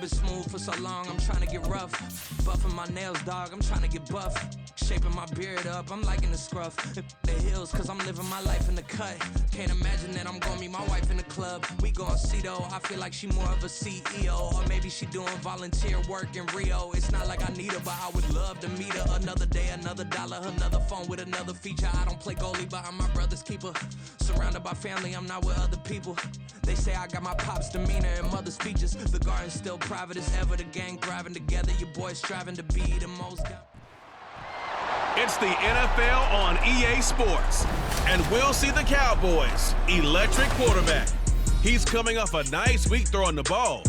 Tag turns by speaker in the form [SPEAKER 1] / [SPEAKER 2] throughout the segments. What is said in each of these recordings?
[SPEAKER 1] it smooth for so long, I'm trying to get rough. Buffing my nails, dog, I'm trying to get buff. Shaping my beard up, I'm liking the scruff. The hills, cause I'm living my life in the cut. Can't imagine that I'm gonna meet my wife in the club. We gon' see though, I feel like she more of a CEO. Or maybe she doing volunteer work in Rio. It's not like I need her, but I would love to meet her. Another day, another dollar, another phone with another feature. I don't play goalie, but I'm my brother's keeper. Surrounded by family, I'm not with other people. They say I got my pop's demeanor and mother's speeches. The garden's still private as ever, the gang thriving together. Your boys striving to be the most.
[SPEAKER 2] It's the NFL on EA Sports, and we'll see the Cowboys' electric quarterback. He's coming off a nice week throwing the ball.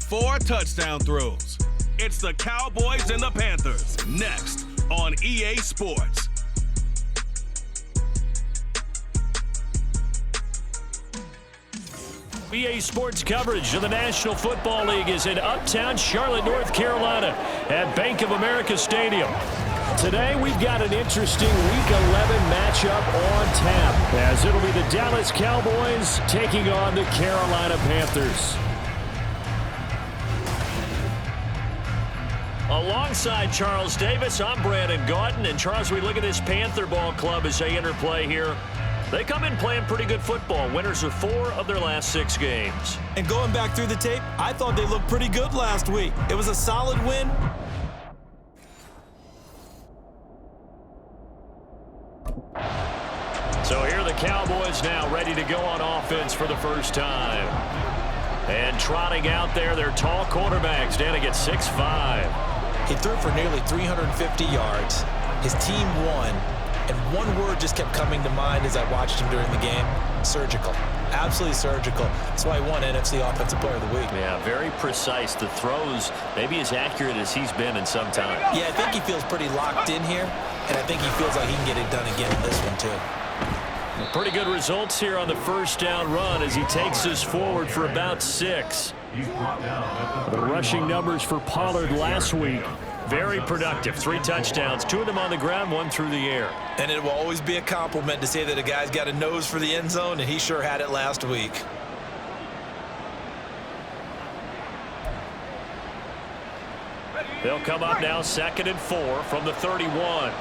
[SPEAKER 2] 4 touchdown throws. It's the Cowboys and the Panthers, next on EA Sports.
[SPEAKER 3] EA Sports coverage of the National Football League is in uptown Charlotte, North Carolina at Bank of America Stadium. Today, we've got an interesting Week 11 matchup on tap, as it'll be the Dallas Cowboys taking on the Carolina Panthers. Alongside Charles Davis, I'm Brandon Gaudin. And Charles, we look at this Panther ball club as they interplay here. They come in playing pretty good football. Winners of 4 of their last 6 games.
[SPEAKER 4] And going back through the tape, I thought they looked pretty good last week. It was a solid win.
[SPEAKER 3] So here are the Cowboys now ready to go on offense for the first time. And trotting out there, their tall quarterbacks standing at 6'5".
[SPEAKER 4] He threw for nearly 350 yards. His team won. And one word just kept coming to mind as I watched him during the game: surgical. Absolutely surgical. That's why he won NFC Offensive Player of the Week.
[SPEAKER 3] Yeah, very precise. The throws maybe as accurate as he's been in some time.
[SPEAKER 4] Yeah, I think he feels pretty locked in here, and I think he feels like he can get it done again in this one too.
[SPEAKER 3] Pretty good results here on the first down run as he takes us forward for about 6. The rushing numbers for Pollard last week, very productive. 3 touchdowns, 2 of them on the ground, 1 through the air.
[SPEAKER 4] And it will always be a compliment to say that a guy's got a nose for the end zone, and he sure had it last week.
[SPEAKER 3] They'll come up now 2nd and 4 from the 31.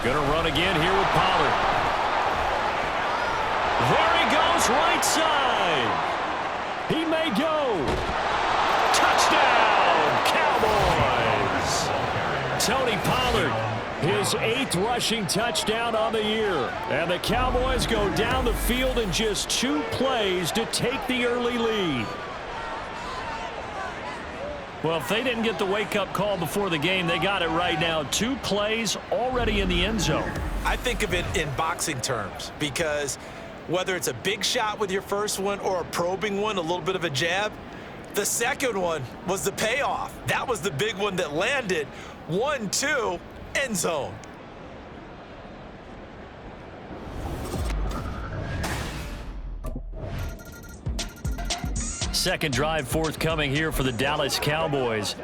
[SPEAKER 3] Going to run again here with Pollard. There he goes, right side. He may go. Touchdown, Cowboys. Tony Pollard, his 8th rushing touchdown on the year. And the Cowboys go down the field in just 2 plays to take the early lead. Well, if they didn't get the wake-up call before the game, they got it right now. 2 plays already in the end zone.
[SPEAKER 4] I think of it in boxing terms, because whether it's a big shot with your first one or a probing one, a little bit of a jab, the second one was the payoff. That was the big one that landed. 1-2, end zone.
[SPEAKER 3] Second drive forthcoming here for the Dallas Cowboys.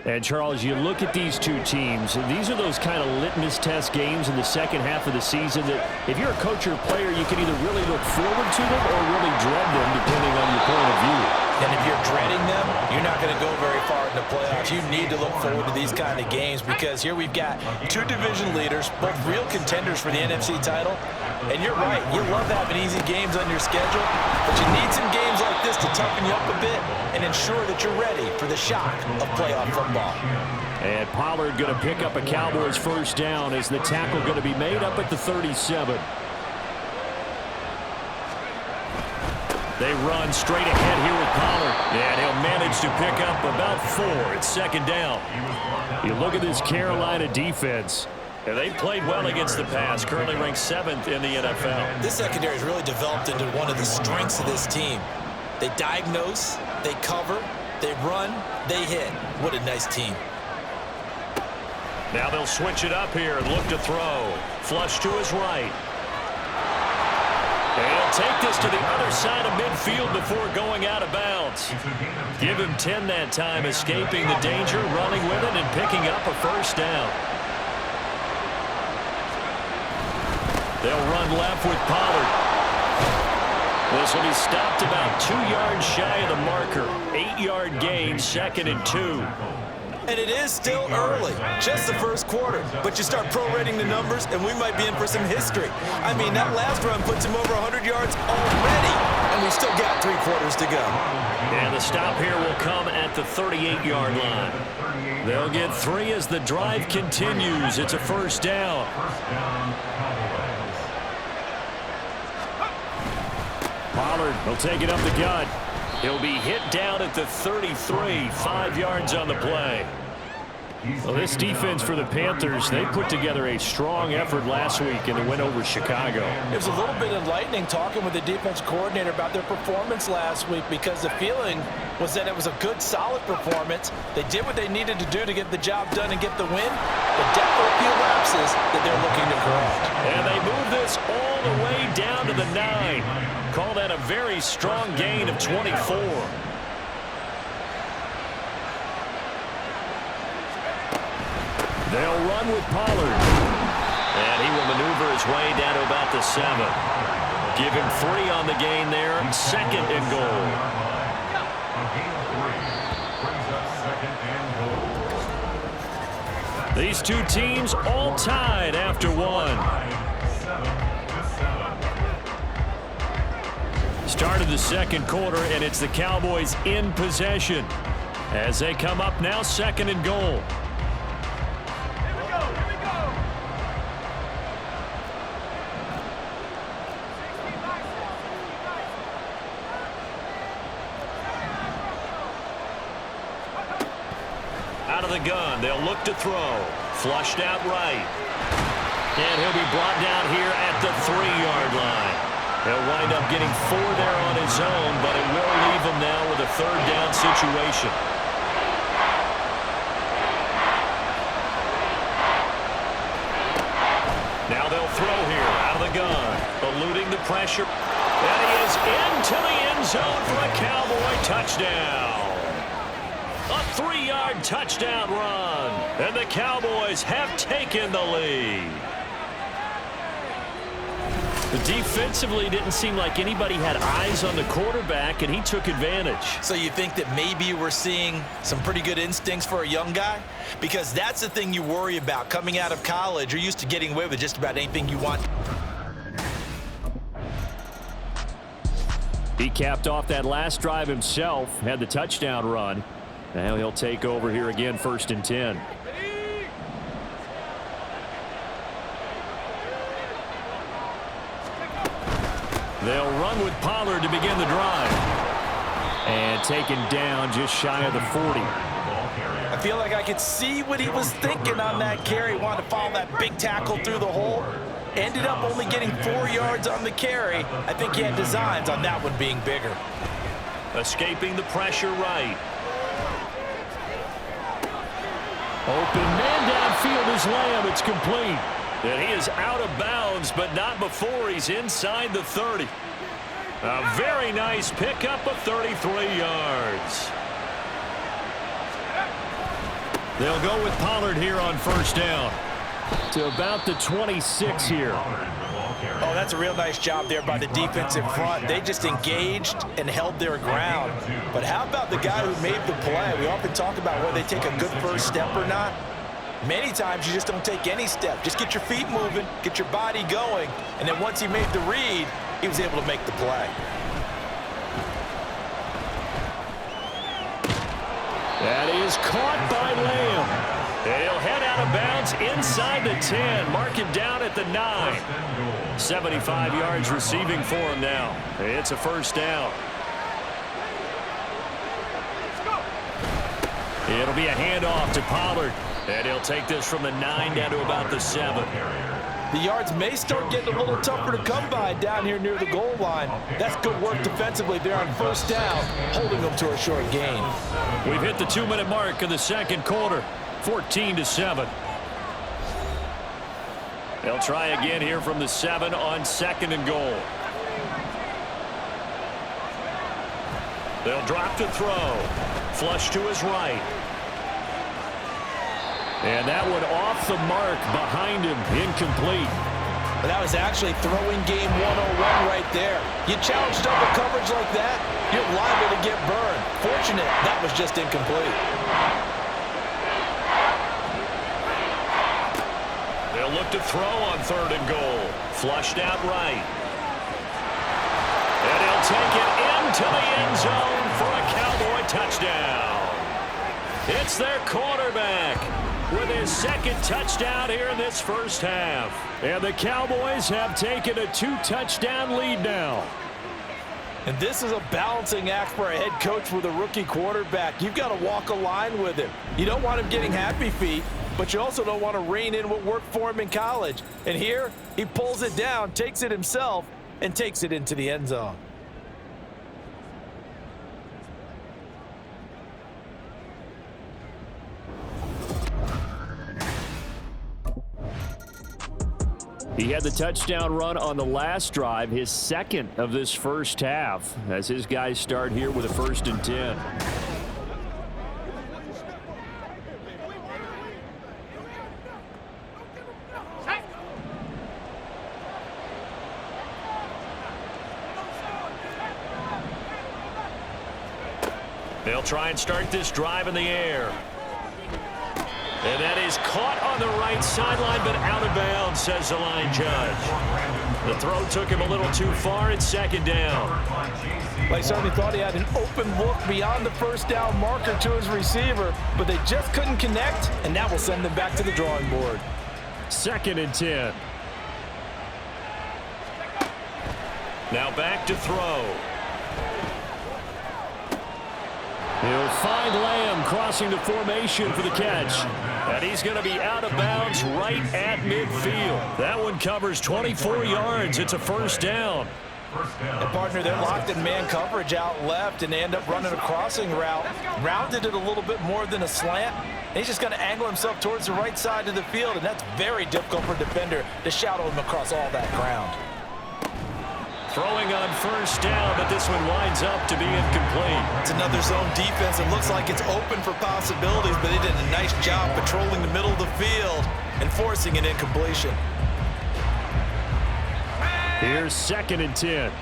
[SPEAKER 3] And, Charles, you look at these 2 teams, and these are those kind of litmus test games in the second half of the season that if you're a coach or a player, you can either really look forward to them or really dread them, depending on your point of view.
[SPEAKER 4] And if you're dreading them, you're not going to go very far in the playoffs. You need to look forward to these kind of games, because here we've got 2 division leaders, both real contenders for the NFC title. And you're right, you love having easy games on your schedule, but you need some games like this to toughen you up a bit and ensure that you're ready for the shock of playoff football.
[SPEAKER 3] And Pollard going to pick up a Cowboys first down as the tackle going to be made up at the 37. They run straight ahead here with Pollard. And he'll manage to pick up about 4. It's 2nd down. You look at this Carolina defense. And they've played well against the pass, currently ranked 7th in the NFL.
[SPEAKER 4] This secondary has really developed into one of the strengths of this team. They diagnose, they cover, they run, they hit. What a nice team.
[SPEAKER 3] Now they'll switch it up here and look to throw. Flush to his right. And he'll take this to the other side of midfield before going out of bounds. Give him 10 that time, escaping the danger, running with it, and picking up a first down. They'll run left with Pollard. This will be stopped about 2 yards shy of the marker. 8-yard gain, 2nd and 2.
[SPEAKER 4] And it is still early, just the first quarter. But you start prorating the numbers, and we might be in for some history. I mean, that last run puts him over 100 yards already, and we still got 3 quarters to go.
[SPEAKER 3] And the stop here will come at the 38-yard line. They'll get 3 as the drive continues. It's a first down. Pollard will take it up the gut. He'll be hit down at the 33, 5 yards on the play. Well, this defense for the Panthers, they put together a strong effort last week in the win over Chicago.
[SPEAKER 4] It was a little bit enlightening talking with the defense coordinator about their performance last week, because the feeling was that it was a good, solid performance. They did what they needed to do to get the job done and get the win, but definitely a few lapses that they're looking to correct.
[SPEAKER 3] And they move this all the way down to the 9. Call that a very strong gain of 24. They'll run with Pollard. And he will maneuver his way down to about the 7. Give him 3 on the gain there. 2nd and goal. These two teams all tied after 1. Start of the second quarter, and it's the Cowboys in possession as they come up now 2nd and goal. Out of the gun, they'll look to throw. Flushed out right. And he'll be brought down here at the 3-yard line. He'll wind up getting 4 there on his own, but it will leave him now with a 3rd down situation. Now they'll throw here out of the gun, eluding the pressure. And he is into the end zone for a Cowboy touchdown. A 3-yard touchdown run, and the Cowboys have taken the lead. Defensively, didn't seem like anybody had eyes on the quarterback, and he took advantage.
[SPEAKER 4] So you think that maybe we're seeing some pretty good instincts for a young guy? Because that's the thing you worry about coming out of college. You're used to getting away with just about anything you want.
[SPEAKER 3] He capped off that last drive himself, had the touchdown run. Now he'll take over here again, 1st and 10. They'll run with Pollard to begin the drive. And taken down just shy of the 40.
[SPEAKER 4] I feel like I could see what he was thinking on that carry. Wanted to follow that big tackle through the hole. Ended up only getting 4 yards on the carry. I think he had designs on that one being bigger.
[SPEAKER 3] Escaping the pressure right. Open man downfield is Lamb. It's complete. And he is out of bounds, but not before he's inside the 30. A very nice pickup of 33 yards. They'll go with Pollard here on 1st down. To about the 26 here.
[SPEAKER 4] Oh, that's a real nice job there by the defensive front. They just engaged and held their ground. But how about the guy who made the play? We often talk about whether they take a good first step or not. Many times you just don't take any step. Just get your feet moving, get your body going, and then once he made the read, he was able to make the play.
[SPEAKER 3] That is caught by Lamb. And he'll head out of bounds inside the 10. Mark him down at the 9. 75 yards receiving for him now. It's a 1st down. It'll be a handoff to Pollard. And he'll take this from the 9 down to about the 7.
[SPEAKER 4] The yards may start getting a little tougher to come by down here near the goal line. That's good work defensively there on 1st down, holding them to a short gain.
[SPEAKER 3] We've hit the 2-minute mark in the second quarter, 14-7. They'll try again here from the 7 on 2nd and goal. They'll drop to throw. Flush to his right. And that one off the mark behind him, incomplete.
[SPEAKER 4] But that was actually throwing game 101 right there. You challenge double coverage like that, you're liable to get burned. Fortunate, that was just incomplete.
[SPEAKER 3] They'll look to throw on 3rd and goal. Flushed out right. And he'll take it into the end zone for a Cowboy touchdown. It's their quarterback with his 2nd touchdown here in this first half. And the Cowboys have taken a 2-touchdown lead now.
[SPEAKER 4] And this is a balancing act for a head coach with a rookie quarterback. You've got to walk a line with him. You don't want him getting happy feet, but you also don't want to rein in what worked for him in college. And here, he pulls it down, takes it himself, and takes it into the end zone.
[SPEAKER 3] He had the touchdown run on the last drive, his 2nd of this first half, as his guys start here with a 1st and 10. They'll try and start this drive in the air. And that is caught on the right sideline, but out of bounds, says the line judge. The throw took him a little too far. It's 2nd down.
[SPEAKER 4] Well, he certainly thought he had an open look beyond the 1st down marker to his receiver, but they just couldn't connect, and that will send them back to the drawing board.
[SPEAKER 3] 2nd and 10. Now back to throw. He'll find Lamb crossing the formation for the catch. And he's going to be out of bounds right at midfield. That one covers 24 yards. It's a 1st down.
[SPEAKER 4] And partner, they're locked in man coverage out left, and they end up running a crossing route. Rounded it a little bit more than a slant. And he's just going to angle himself towards the right side of the field, and that's very difficult for a defender to shadow him across all that ground.
[SPEAKER 3] Throwing on 1st down, but this one winds up to be incomplete.
[SPEAKER 4] It's another zone defense. It looks like it's open for possibilities, but they did a nice job patrolling the middle of the field and forcing an incompletion.
[SPEAKER 3] Here's 2nd and 10.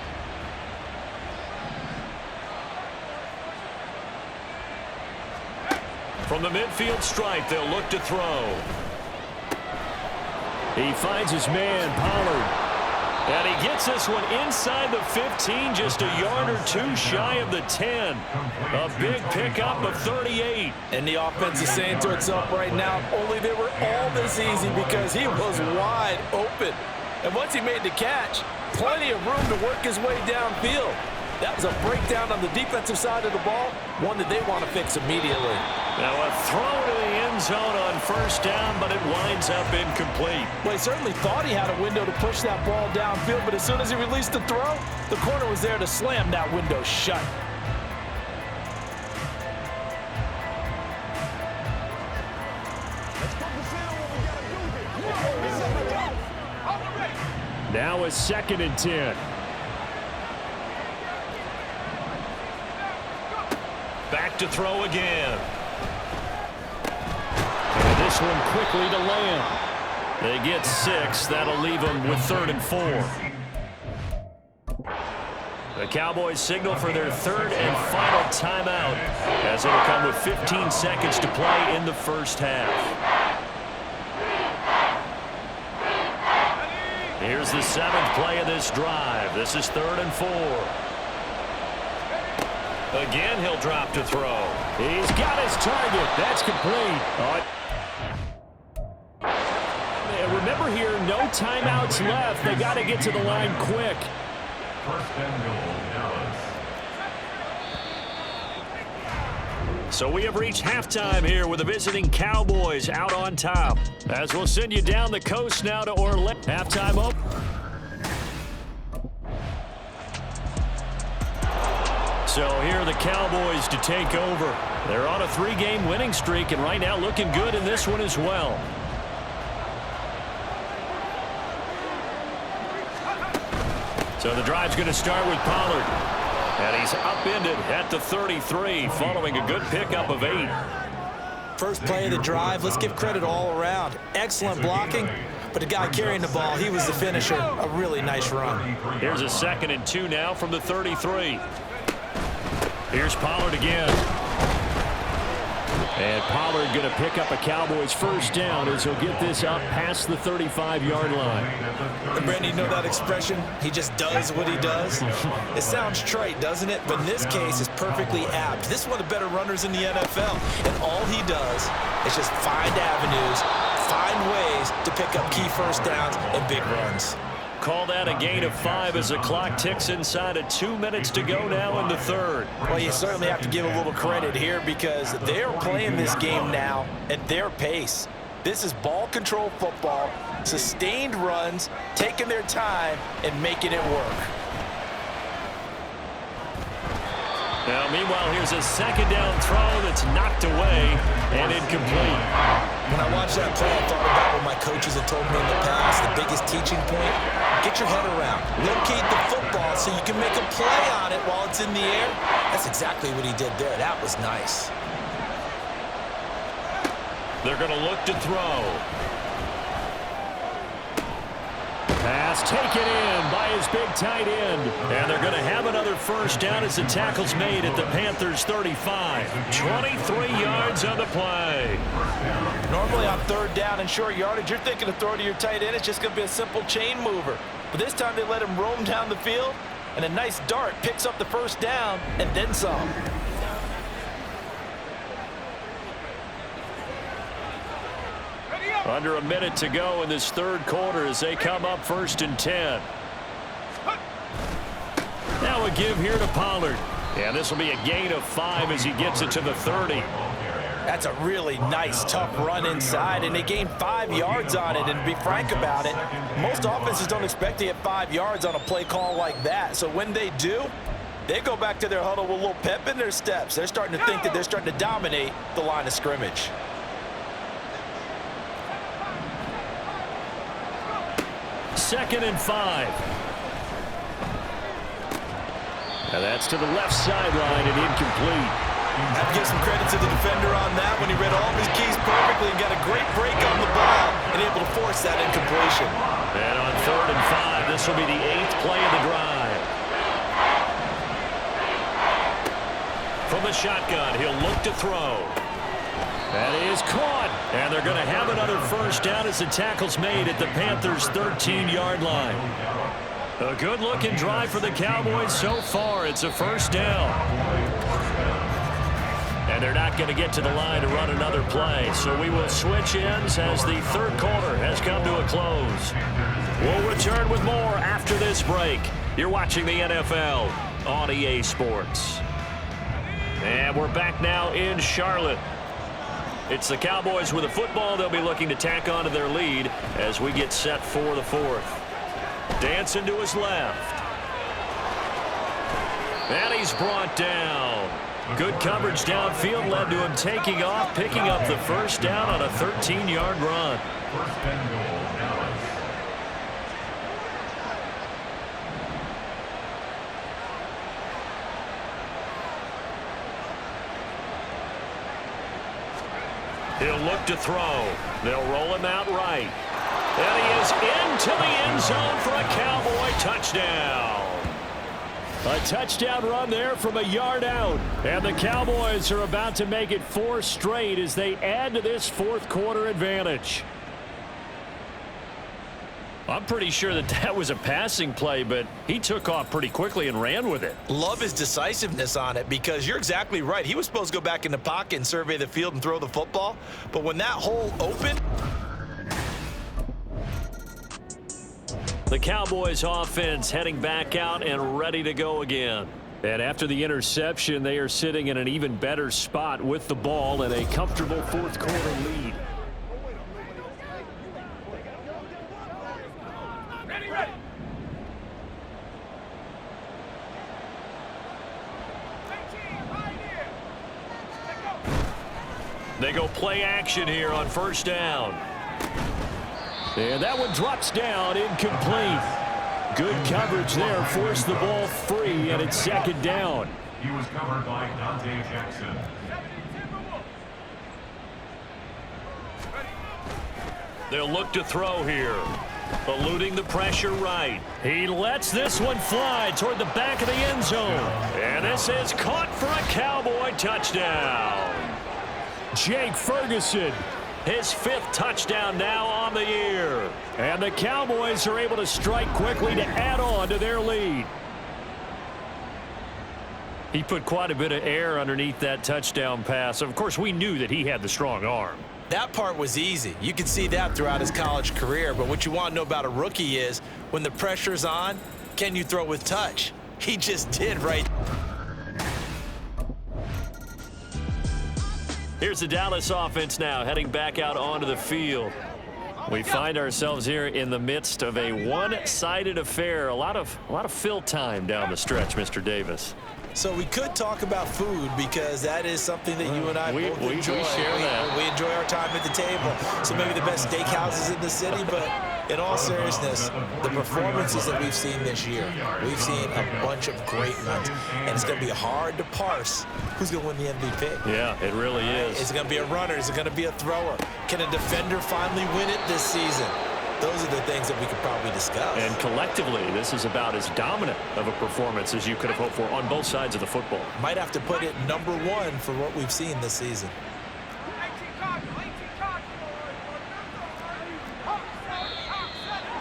[SPEAKER 3] From the midfield stripe, they'll look to throw. He finds his man, Pollard. And he gets this one inside the 15, just a yard or 2 shy of the 10. A big pickup of 38.
[SPEAKER 4] And the offense is saying to itself right now, if only they were all this easy, because he was wide open. And once he made the catch, plenty of room to work his way downfield. That was a breakdown on the defensive side of the ball, one that they want to fix immediately.
[SPEAKER 3] Now a throw to the end zone on 1st down, but it winds up incomplete.
[SPEAKER 4] Well, he certainly thought he had a window to push that ball downfield, but as soon as he released the throw, the corner was there to slam that window shut.
[SPEAKER 3] Now a 2nd and 10. Back to throw again. And this one quickly to Lamb. They get 6. That'll leave them with 3rd and 4. The Cowboys signal for their 3rd and final timeout, as it'll come with 15 seconds to play in the first half. Here's the 7th play of this drive. This is 3rd and 4. Again, he'll drop to throw. He's got his target. That's complete. Remember here, no timeouts left. They got to get to the line quick.
[SPEAKER 5] 1st and goal, Dallas.
[SPEAKER 3] So we have reached halftime here with the visiting Cowboys out on top. As we'll send you down the coast now to Orlando. Halftime up. So here are the Cowboys to take over. They're on a 3-game winning streak, and right now looking good in this one as well. So the drive's going to start with Pollard. And he's upended at the 33 following a good pickup of 8.
[SPEAKER 4] First play of the drive, let's give credit all around. Excellent blocking, but the guy carrying the ball, he was the finisher. A really nice run.
[SPEAKER 3] Here's a 2nd and 2 now from the 33. Here's Pollard again. And Pollard going to pick up a Cowboys first down as he'll get this up past the 35-yard line.
[SPEAKER 4] And Brandon, you know that expression? He just does what he does. It sounds trite, doesn't it? But in this case, it's perfectly apt. This is one of the better runners in the NFL. And all he does is just find avenues, find ways to pick up key first downs and big runs.
[SPEAKER 3] Call that a gain of 5 as the clock ticks inside of 2 minutes to go now in the 3rd.
[SPEAKER 4] Well, you certainly have to give a little credit here because they're playing this game now at their pace. This is ball control football, sustained runs, taking their time and making it work.
[SPEAKER 3] Now, meanwhile, here's a 2nd down throw that's knocked away and incomplete.
[SPEAKER 4] When I watched that play, I thought about what my coaches had told me in the past. The biggest teaching point, get your head around. Locate the football so you can make a play on it while it's in the air. That's exactly what he did there. That was nice.
[SPEAKER 3] They're going to look to throw. Pass taken in by his big tight end. And they're going to have another first down as the tackle's made at the Panthers' 35. 23 yards on the play.
[SPEAKER 4] Normally on 3rd down and short yardage, you're thinking to throw to your tight end. It's just going to be a simple chain mover. But this time they let him roam down the field, and a nice dart picks up the first down and then some.
[SPEAKER 3] Under a minute to go in this 3rd quarter as they come up 1st and 10. Now a give here to Pollard. Yeah, this will be a gain of 5 as he gets it to the 30.
[SPEAKER 4] That's a really nice, tough run inside, and they gained 5 yards on it. And to be frank about it, most offenses don't expect to get 5 yards on a play call like that. So when they do, they go back to their huddle with a little pep in their steps. They're starting to think that they're starting to dominate the line of scrimmage.
[SPEAKER 3] 2nd and 5. And that's to the left sideline and incomplete.
[SPEAKER 4] I have to give some credit to the defender on that when he read all of his keys perfectly and got a great break on the ball and able to force that incompletion.
[SPEAKER 3] And on 3rd and 5, this will be the 8th play of the drive. From the shotgun, he'll look to throw. That is caught. And they're going to have another first down as the tackle's made at the Panthers' 13-yard line. A good-looking drive for the Cowboys so far. It's a first down. And they're not going to get to the line to run another play. So we will switch ends as the 3rd quarter has come to a close. We'll return with more after this break. You're watching the NFL on EA Sports. And we're back now in Charlotte. It's the Cowboys with the football. They'll be looking to tack on to their lead as we get set for the 4th. Dancing to his left. And he's brought down. Good coverage downfield led to him taking off, picking up the first down on a 13-yard run.
[SPEAKER 5] 1st and goal, Dallas.
[SPEAKER 3] He'll look to throw. They'll roll him out right. And he is into the end zone for a Cowboy touchdown. A touchdown run there from a yard out. And the Cowboys are about to make it 4 straight as they add to this 4th quarter advantage. I'm pretty sure that was a passing play, but he took off pretty quickly and ran with it.
[SPEAKER 4] Love his decisiveness on it because you're exactly right. He was supposed to go back in the pocket and survey the field and throw the football. But when that hole opened,
[SPEAKER 3] the Cowboys offense heading back out and ready to go again. And after the interception, they are sitting in an even better spot with the ball and a comfortable 4th quarter lead. They go play action here on 1st down. And that one drops down, incomplete. Good coverage there, forced the ball free, and it's 2nd down.
[SPEAKER 5] He was covered by Dante Jackson.
[SPEAKER 3] They'll look to throw here. Eluding the pressure right. He lets this one fly toward the back of the end zone. And this is caught for a Cowboy touchdown. Jake Ferguson, his 5th touchdown now on the year. And the Cowboys are able to strike quickly to add on to their lead. He put quite a bit of air underneath that touchdown pass. Of course, we knew that he had the strong arm.
[SPEAKER 4] That part was easy. You could see that throughout his college career. But what you want to know about a rookie is when the pressure's on, can you throw with touch? He just did right.
[SPEAKER 3] Here's the Dallas offense now heading back out onto the field. We find ourselves here in the midst of a one-sided affair. A lot of fill time down the stretch, Mr. Davis.
[SPEAKER 4] So we could talk about food because that is something that you and I both enjoy.
[SPEAKER 3] We share that.
[SPEAKER 4] We enjoy our time at the table. So maybe the best steakhouses in the city, but in all seriousness, the performances that we've seen this year, we've seen a bunch of great ones. And it's going to be hard to parse who's going to win the MVP.
[SPEAKER 3] Yeah, it really is.
[SPEAKER 4] Is it going to be a runner? Is it going to be a thrower? Can a defender finally win it this season? Those are the things that we could probably discuss.
[SPEAKER 3] And collectively, this is about as dominant of a performance as you could have hoped for on both sides of the football.
[SPEAKER 4] Might have to put it number 1 for what we've seen this season.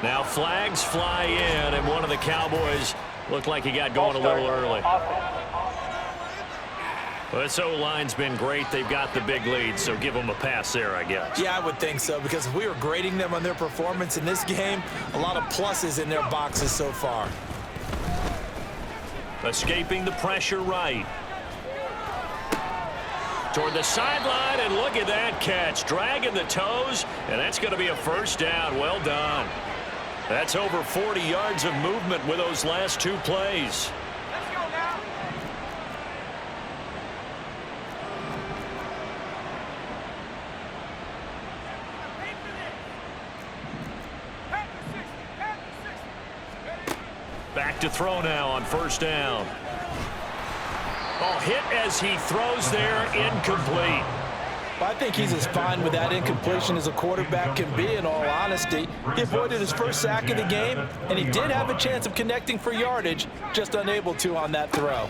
[SPEAKER 3] Now flags fly in, and one of the Cowboys looked like he got going a little early. Well, this O-line's been great. They've got the big lead, so give them a pass there, I guess.
[SPEAKER 4] Yeah, I would think so, because if we were grading them on their performance in this game, a lot of pluses in their boxes so far.
[SPEAKER 3] Escaping the pressure right. Toward the sideline, and look at that catch. Dragging the toes, and that's going to be a first down. Well done. That's over 40 yards of movement with those last 2 plays. Back to throw now on first down. Oh, hit as he throws there, incomplete.
[SPEAKER 4] Well, I think he's as fine with that incompletion as a quarterback can be, in all honesty. He avoided his first sack of the game, and he did have a chance of connecting for yardage, just unable to on that throw.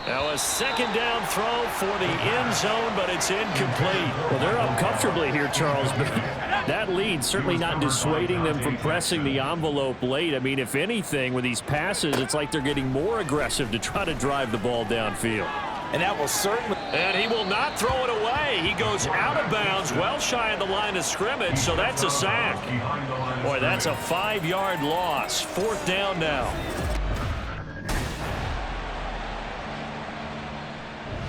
[SPEAKER 3] Now a second down throw for the end zone, but it's incomplete. Well, they're up comfortably here, Charles, but that lead certainly not dissuading them from pressing the envelope late. I mean, if anything, with these passes, it's like they're getting more aggressive to try to drive the ball downfield.
[SPEAKER 4] And that will certainly...
[SPEAKER 3] And he will not throw it away. He goes out of bounds, well shy of the line of scrimmage, so that's a sack. Boy, that's a 5-yard loss. 4th down now.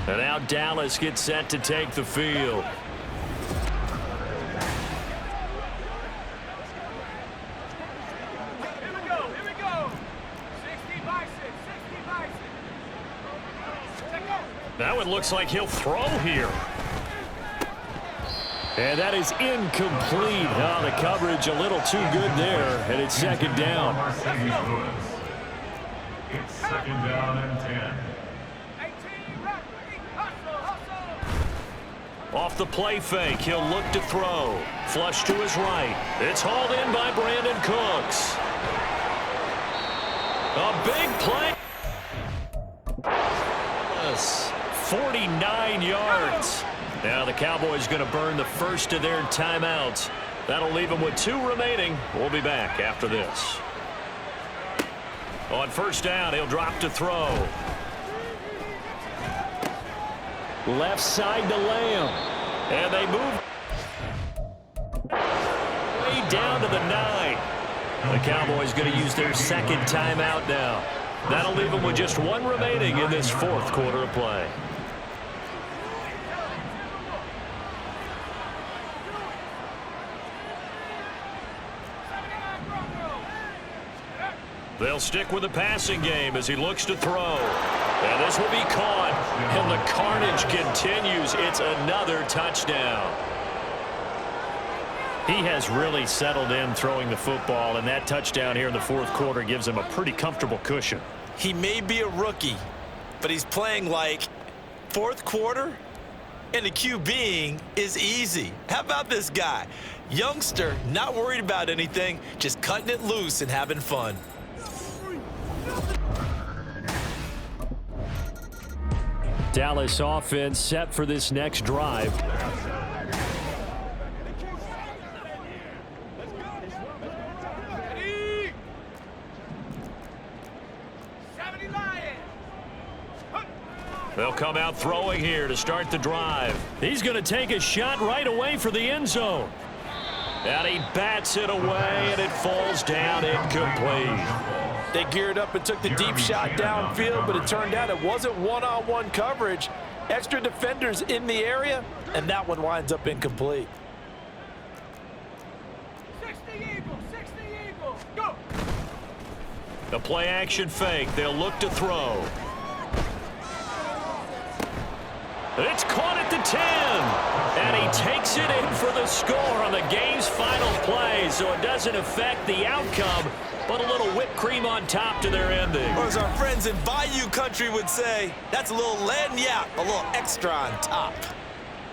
[SPEAKER 3] And now Dallas gets set to take the field.
[SPEAKER 6] Here we go. 60 by 6.
[SPEAKER 3] Now it looks like he'll throw here. And that is incomplete. Oh, the coverage a little too good there, and it's second down.
[SPEAKER 5] It's second down and 10.
[SPEAKER 3] Off the play fake, he'll look to throw. Flush to his right. It's hauled in by Brandon Cooks. A big play. Yes, 49 yards. Now the Cowboys going to burn the first of their timeouts. That'll leave them with 2 remaining. We'll be back after this. On first down, he'll drop to throw. Left side to Lamb. And they move way down to the 9. The Cowboys going to use their second timeout now. That'll leave them with just 1 remaining in this 4th quarter of play. They'll stick with the passing game as he looks to throw. And this will be caught. And the carnage continues. It's another touchdown. He has really settled in throwing the football, and that touchdown here in the 4th quarter gives him a pretty comfortable cushion.
[SPEAKER 4] He may be a rookie, but he's playing like 4th quarter. And the QBing is easy. How about this guy? Youngster, not worried about anything, just cutting it loose and having fun.
[SPEAKER 3] Dallas offense set for this next drive. They'll come out throwing here to start the drive. He's going to take a shot right away for the end zone. And he bats it away, and it falls down incomplete.
[SPEAKER 4] They geared up and took the deep shot downfield, but it turned out it wasn't one-on-one coverage. Extra defenders in the area, and that one winds up incomplete.
[SPEAKER 6] 60 Eagles, 60 Eagles, go!
[SPEAKER 3] The play action fake. They'll look to throw. It's caught at the 10. And he takes it in for the score on the game's final play. So it doesn't affect the outcome, but a little whipped cream on top to their ending.
[SPEAKER 4] Or as our friends in Bayou Country would say, that's a little lagniappe, a little extra on top.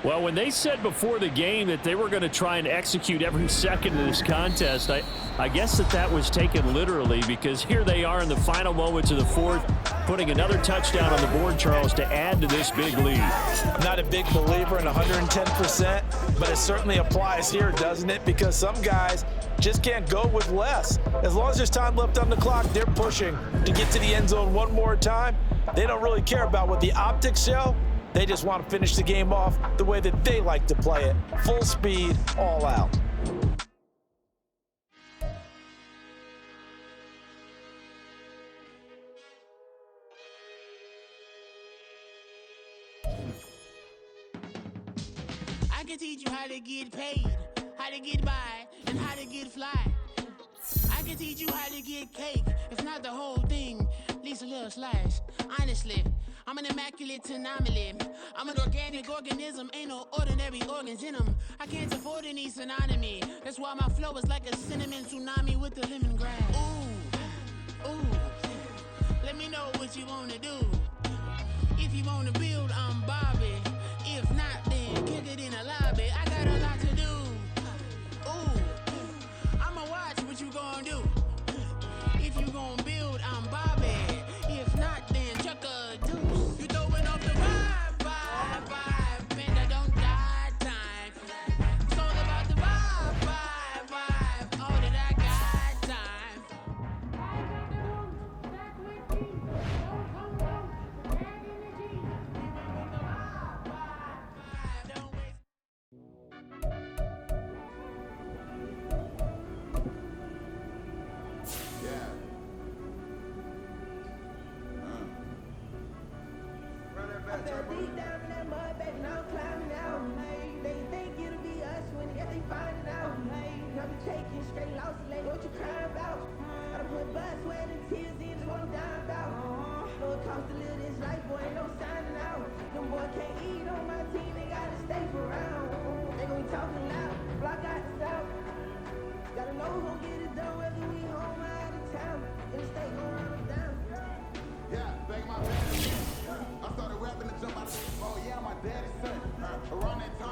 [SPEAKER 3] Well, when they said before the game that they were going to try and execute every second of this contest, I guess that was taken literally, because here they are in the final moments of the fourth, putting another touchdown on the board, Charles, to add to this big lead.
[SPEAKER 4] I'm not a big believer in 110%, but it certainly applies here, doesn't it? Because some guys just can't go with less. As long as there's time left on the clock, they're pushing to get to the end zone one more time. They don't really care about what the optics show. They just want to finish the game off the way that they like to play it. Full speed, all out.
[SPEAKER 7] I can teach you how to get paid, how to get by, and how to get fly. I can teach you how to get cake, if not the whole thing, at least a little slice. Honestly, I'm an immaculate anomaly. I'm an organic organism, ain't no ordinary organs in them. I can't afford any synonymy. That's why my flow is like a cinnamon tsunami with the lemongrass. Ooh, ooh, let me know what you wanna do. If you wanna build, I'm Bobby. If not, then kick it in the lobby. I got a lot to do. Ooh, I'ma watch what you gon' do. If you gon' build, I'm Bobby. If not, then chuck a deuce. You throwing off the vibe, man, I don't die time. It's all about the vibe, all that I got time. Back with me, don't come down, bad energy. Remember the vibe, don't waste.
[SPEAKER 8] Deep down in that mud, baby, now I'm climbing out. Hey, they think it'll be us when they find it out. Hey, I'll be taking straight losses, like what you crying about? Gotta put blood, sweat, and tears in to what I'm down about. Know it costs to live this life, boy, ain't no signing out. Them boys can't eat on my team, they gotta stay for round. They gon' be talking loud, block out the south. Gotta know who's gon' get it done, whether we home or out of town. In the state, gon' run them down.
[SPEAKER 9] Yeah, thank my dad. I started rapping to jump out of the oh yeah, my daddy's son. Around that time.